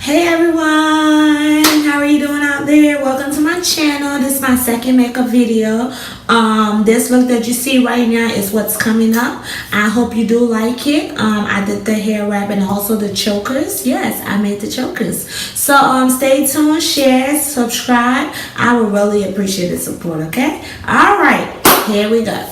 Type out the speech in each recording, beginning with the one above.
Hey everyone, how are you doing out there? Welcome to my channel. This is my second makeup video. This look that you see right now is what's coming up. I hope you do like it. I did the hair wrap and also the chokers. Yes, I made the chokers. So stay tuned, share, subscribe. I would really appreciate the support, okay? Alright, here we go.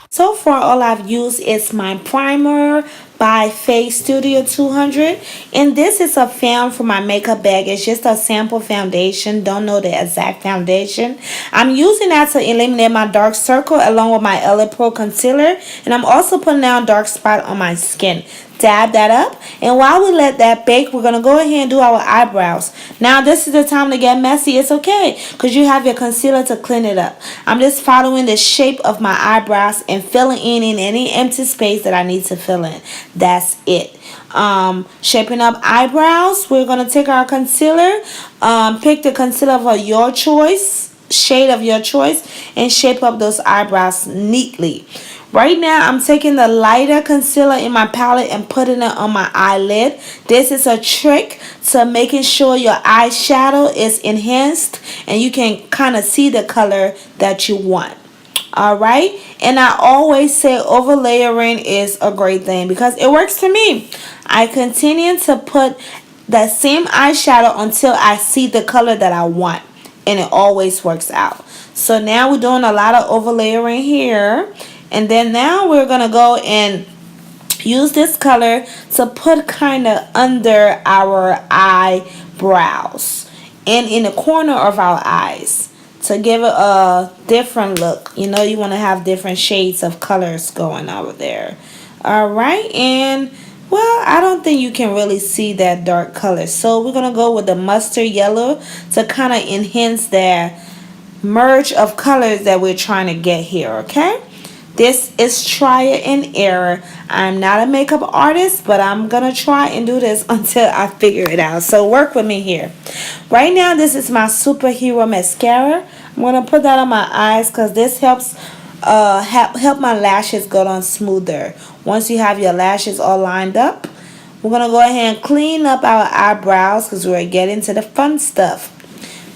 So far, all I've used is my primer by facestudio 200, and this is a found for my makeup bag. It's just a sample foundation. Don't know the exact foundation. I'm using that to eliminate my dark circle along with my LA Pro concealer, and I'm also putting down dark spot on my skin. Dab that up, and while we let that bake, we're gonna go ahead and do our eyebrows. Now this is the time to get messy. It's okay because you have your concealer to clean it up. I'm just following the shape of my eyebrows and filling in any empty space that I need to fill in. That's it. Shaping up eyebrows, we're gonna take our concealer, pick the concealer of your choice, shade of your choice, and shape up those eyebrows neatly. Right now, I'm taking the lighter concealer in my palette and putting it on my eyelid. This is a trick to making sure your eyeshadow is enhanced and you can kind of see the color that you want. Alright? And I always say overlayering is a great thing because it works for me. I continue to put that same eyeshadow until I see the color that I want. And it always works out. So now we're doing a lot of overlayering here. And then now we're going to go and use this color to put kind of under our eyebrows and in the corner of our eyes to give it a different look. You know, you want to have different shades of colors going over there. Alright, and well, I don't think you can really see that dark color. So we're going to go with the mustard yellow to kind of enhance that merge of colors that we're trying to get here, okay? This is trial and error. I'm not a makeup artist, but I'm going to try and do this until I figure it out. So work with me here. Right now, this is my superhero mascara. I'm going to put that on my eyes because this helps help my lashes go on smoother. Once you have your lashes all lined up, we're going to go ahead and clean up our eyebrows because we're getting to the fun stuff.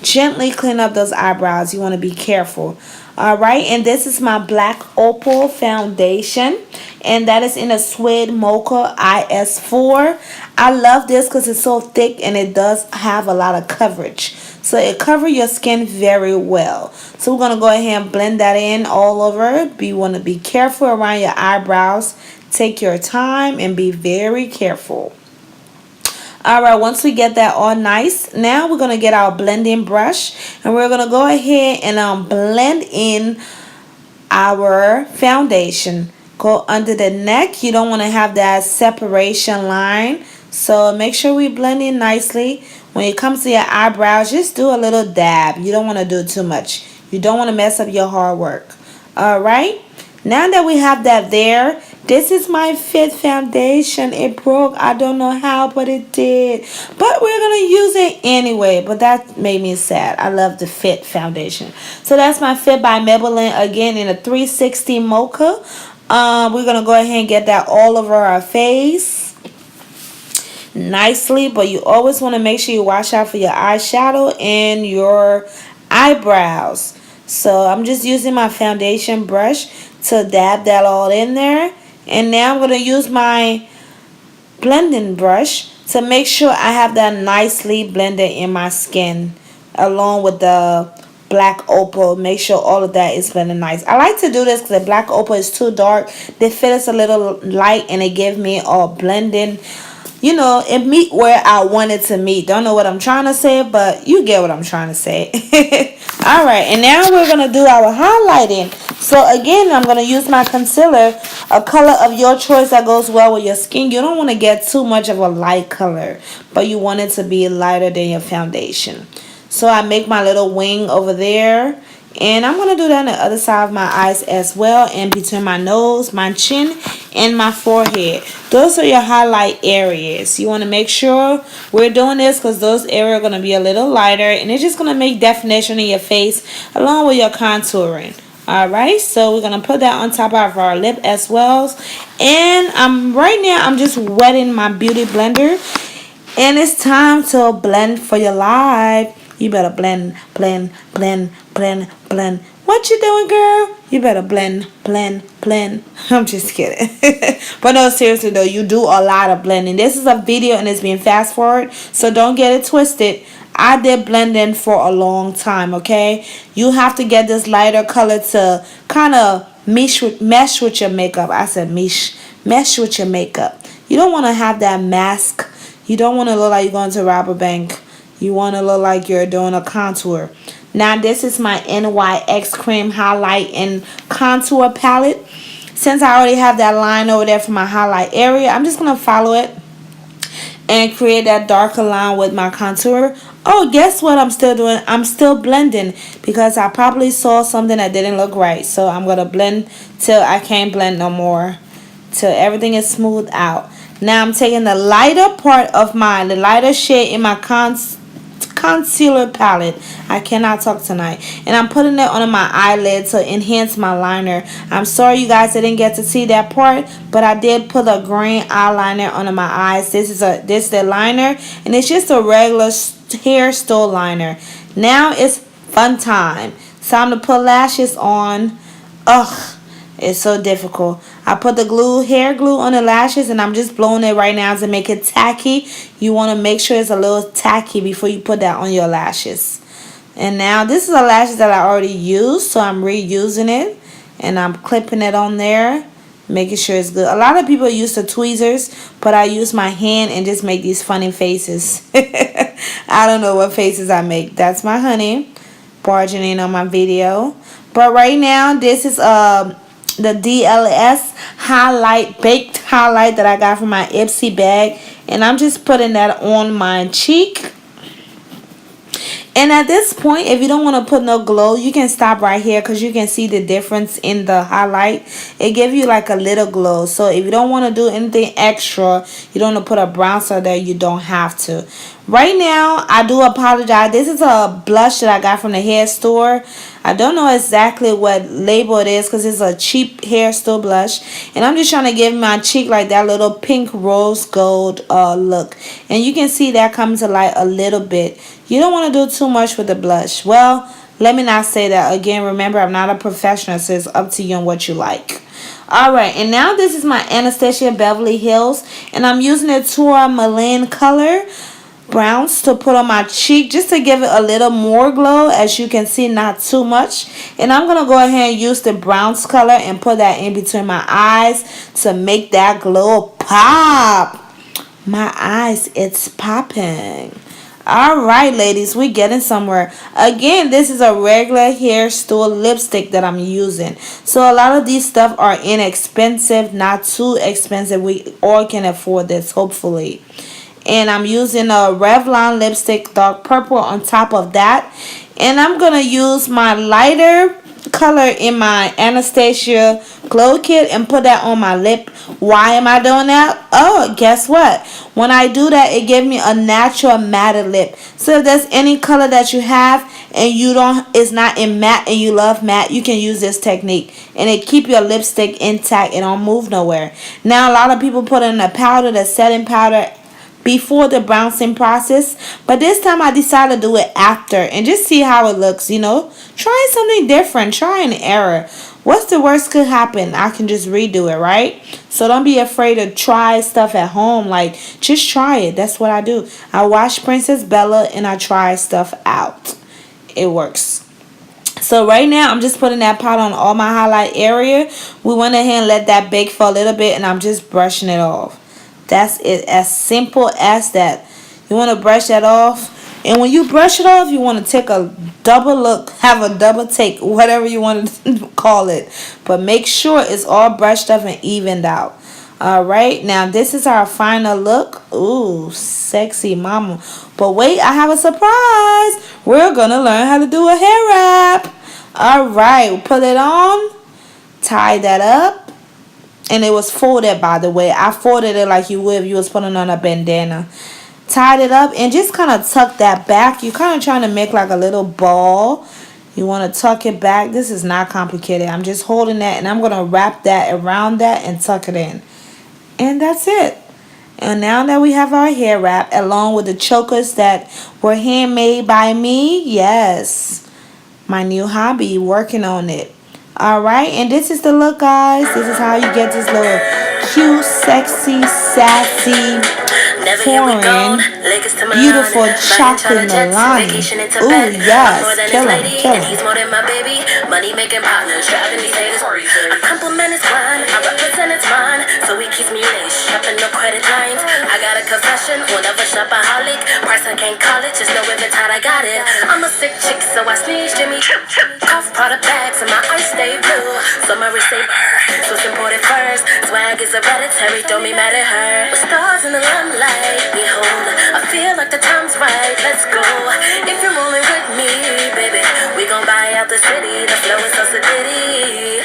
Gently clean up those eyebrows. You want to be careful. Alright, and this is my black opal foundation, and that is in a suede mocha IS4. I love this because it's so thick and it does have a lot of coverage, so it covers your skin very well. So we're going to go ahead and blend that in all over. You want to be careful around your eyebrows. Take your time and be very careful. Alright, once we get that all nice, now we're going to get our blending brush and we're going to go ahead and blend in our foundation. Go under the neck. You don't want to have that separation line, so make sure we blend in nicely. When it comes to your eyebrows, just do a little dab. You don't want to do too much. You don't want to mess up your hard work. Alright, now that we have that there, this is my Fit foundation. It broke. I don't know how, but it did. But we're going to use it anyway. But that made me sad. I love the Fit foundation. So that's my Fit by Maybelline. Again, in a 360 mocha. We're going to go ahead and get that all over our face nicely. But you always want to make sure you watch out for your eyeshadow and your eyebrows. So I'm just using my foundation brush to dab that all in there. And now I'm going to use my blending brush to make sure I have that nicely blended in my skin along with the black opal. Make sure all of that is blended nice. I like to do this because the black opal is too dark. The fit is a little light and it gives me all blending. You know, it meet where I want it to meet. Don't know what I'm trying to say, but you get what I'm trying to say. Alright, and now we're going to do our highlighting. So again, I'm going to use my concealer, a color of your choice that goes well with your skin. You don't want to get too much of a light color, but you want it to be lighter than your foundation. So I make my little wing over there. And I'm going to do that on the other side of my eyes as well, and between my nose, my chin, and my forehead. Those are your highlight areas. You want to make sure we're doing this because those areas are going to be a little lighter, and it's just going to make definition in your face along with your contouring. Alright, so we're going to put that on top of our lip as well. And right now I'm just wetting my beauty blender. And it's time to blend for your life. You better blend, blend, blend, blend, blend. What you doing, girl? You better blend, blend, blend. I'm just kidding. But no, seriously though, you do a lot of blending. This is a video and it's being fast forward, so don't get it twisted. I did blending for a long time, okay? You have to get this lighter color to kind of mesh with your makeup. I said mesh with your makeup. You don't want to have that mask. You don't want to look like you're going to rob a bank. You want to look like you're doing a contour. Now this is my NYX Cream Highlight and Contour Palette. Since I already have that line over there for my highlight area, I'm just going to follow it and create that darker line with my contour. Oh, guess what I'm still doing? I'm still blending because I probably saw something that didn't look right. So I'm going to blend till I can't blend no more. Till everything is smoothed out. Now I'm taking the lighter part of the lighter shade in my concealer palette. I cannot talk tonight. And I'm putting it on my eyelid to enhance my liner. I'm sorry you guys didn't get to see that part, but I did put a green eyeliner under my eyes. This is the liner, and it's just a regular hair style liner. Now it's fun time. It's time to put lashes on. Ugh. It's so difficult. I put the hair glue on the lashes, and I'm just blowing it right now to make it tacky. You want to make sure it's a little tacky before you put that on your lashes. And now this is a lashes that I already used, so I'm reusing it, and I'm clipping it on there, making sure it's good. A lot of people use the tweezers, but I use my hand and just make these funny faces. I don't know what faces I make. That's my honey barging in on my video. But right now, this is the DLS baked highlight that I got from my Ipsy bag, and I'm just putting that on my cheek. And at this point, if you don't want to put no glow, you can stop right here because you can see the difference in the highlight. It gives you like a little glow. So if you don't want to do anything extra, you don't want to put a bronzer there, you don't have to. Right now, I do apologize. This is a blush that I got from the hair store. I don't know exactly what label it is because it's a cheap hair store blush. And I'm just trying to give my cheek like that little pink rose gold look. And you can see that comes to light a little bit. You don't want to do too much with the blush. Well, let me not say that again. Remember, I'm not a professional, so it's up to you and what you like. Alright, and now this is my Anastasia Beverly Hills. And I'm using the tourmaline color browns to put on my cheek just to give it a little more glow. As you can see, not too much. And I'm going to go ahead and use the browns color and put that in between my eyes to make that glow pop. My eyes, it's popping. Alright, ladies, we getting somewhere. Again, this is a regular hair store lipstick that I'm using. So a lot of these stuff are inexpensive, not too expensive. We all can afford this, hopefully. And I'm using a Revlon lipstick, dark purple, on top of that. And I'm going to use my lighter color in my Anastasia glow kit and put that on my lip. Why am I doing that? Oh, guess what? When I do that, it gives me a natural matted lip. So if there's any color that you have and it's not in matte and you love matte, you can use this technique and it keep your lipstick intact. It don't move nowhere. Now a lot of people put in the powder, the setting powder, before the bouncing process, but this time I decided to do it after and just see how it looks. Try something different, try an error. What's the worst could happen? I can just redo it, right? So don't be afraid to try stuff at home. Like, just try it. That's what I do. I watch Princess Bella and I try stuff out. It works. So right now I'm just putting that powder on all my highlight area. We went ahead and let that bake for a little bit, and I'm just brushing it off. That's it, as simple as that. You want to brush that off. And when you brush it off, you want to take a double look, have a double take, whatever you want to call it. But make sure it's all brushed up and evened out. Alright, now this is our final look. Ooh, sexy mama. But wait, I have a surprise. We're going to learn how to do a hair wrap. Alright, put it on. Tie that up. And it was folded, by the way. I folded it like you would if you was putting on a bandana. Tied it up and just kind of tuck that back. You're kind of trying to make like a little ball. You want to tuck it back. This is not complicated. I'm just holding that and I'm going to wrap that around that and tuck it in. And that's it. And now that we have our hair wrap along with the chokers that were handmade by me, yes, my new hobby, working on it. Alright, and this is the look, guys. This is how you get this little cute, sexy, sassy, foreign, beautiful chocolate Milani. Ooh, yes, kill him, kill him. He's more than my baby, money making partners, driving these haters. I compliment his grind, I represent his mind, so he keeps me rich, shopping no credit lines. I got a confession, whenever shopaholic, price I can't call it, just know if it's hot I got it. I'm a sick chick, so I sneeze Jimmy, off product bags, and my eyes stay blue, so my wrist stay burr, so it's imported first. Swag is hereditary, don't be mad at her. With stars in the limelight, behold, I feel like the time's right, let's go. If you're rolling with me, baby, we gon' buy out the city, the flow is so sedity.